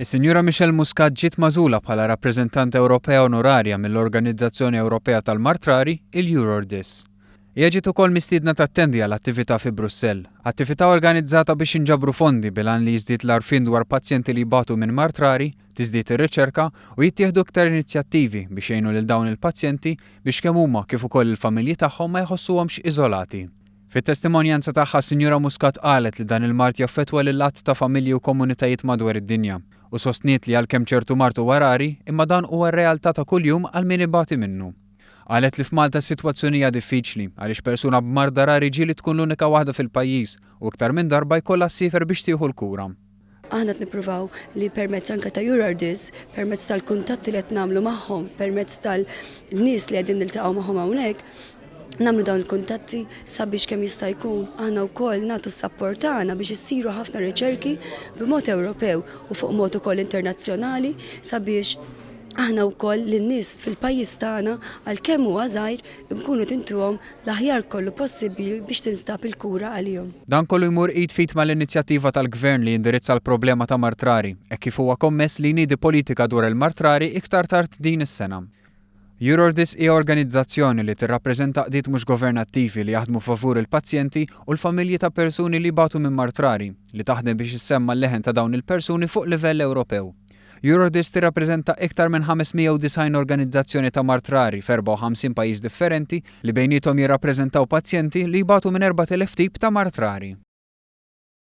Is-Sinjura Michelle Muscat ġiet magħżula bħala rappreżentant Ewropea onorarja mill-Organizzazzjoni Ewropea tal-Martrari, il-EuroRDIS. Hija ġiet ukoll mistiedna tattendi għal attività fi Brussell, attività organizzata biex inġabru fondi bilan li jiżdied l-għarfien dwar pazjenti li jbagħtu minn martrari, tiżdied ir-riċerka u jittieħdu iktar inizjattivi biex jgħinu lil dawn il-pazjenti biex kemm huma kif ukoll il-familji tagħhom ma jħossuhomx iżolati. Fit-testimonjanza tagħha Sinjura Muscat qalet li dan il-mart jaffettwa lil qatt ta' familji u komunitajiet madwar id-dinja u sostniet li għalkemm ċertu martu warari imma dan huwa r-realtà ta' kuljum għal min ibati minnu. Qalet li f'Malta s-sitwazzjoni hija diffiċli għaliex persuna b'mard rari ġieli tkun l-unika waħda fil-pajjiż u iktar minn darba jkollha ssifer biex tieħu l-kura. Aħna nippruvaw li permezz anke ta' EuroRDIS, permezz tal-kuntatti li qed nagħmlu magħhom, permezz tal-nies li qegħdin niltaqgħu magħhom hawnhekk, nagħmlu dawn il-kuntatti sabiex kemm jista' jkun aħna wkoll nagħtu s-sapport tagħna biex issiru ħafna riċerki b'mod Ewropew u fuq mod ukoll internazzjonali sabiex aħna wkoll lin-nies fil-pajjiż tagħna għalkemm huwa żgħir nkunu tintuhom l-aħjar kollu possibbli biex tinstab il-kura għalihom. Dan kollu jmur id fit mal-inizjattiva tal-Gvern li jindirizza l-problema ta' martrari hekk kif huwa kommess li jniedi politika dwar il-martrari iktar tard din is-sena. EuroRDIS hija organizzazzjoni li tirrappreżenta qdiet mhux governattivi li jaħdmu favur il-pazjenti u l-familji ta' persuni li batu minn martrari li taħdem biex issemma l-leħen ta' dawn il-persuni fuq livell Ewropew. EuroRDIS tirrappreżenta iktar minn 590 organizzazzjoni ta' martrari f'54 pajjiż differenti li bejniethom jirrappreżentaw pazjenti li jbagħtu minn 4,000 tip ta' martrari.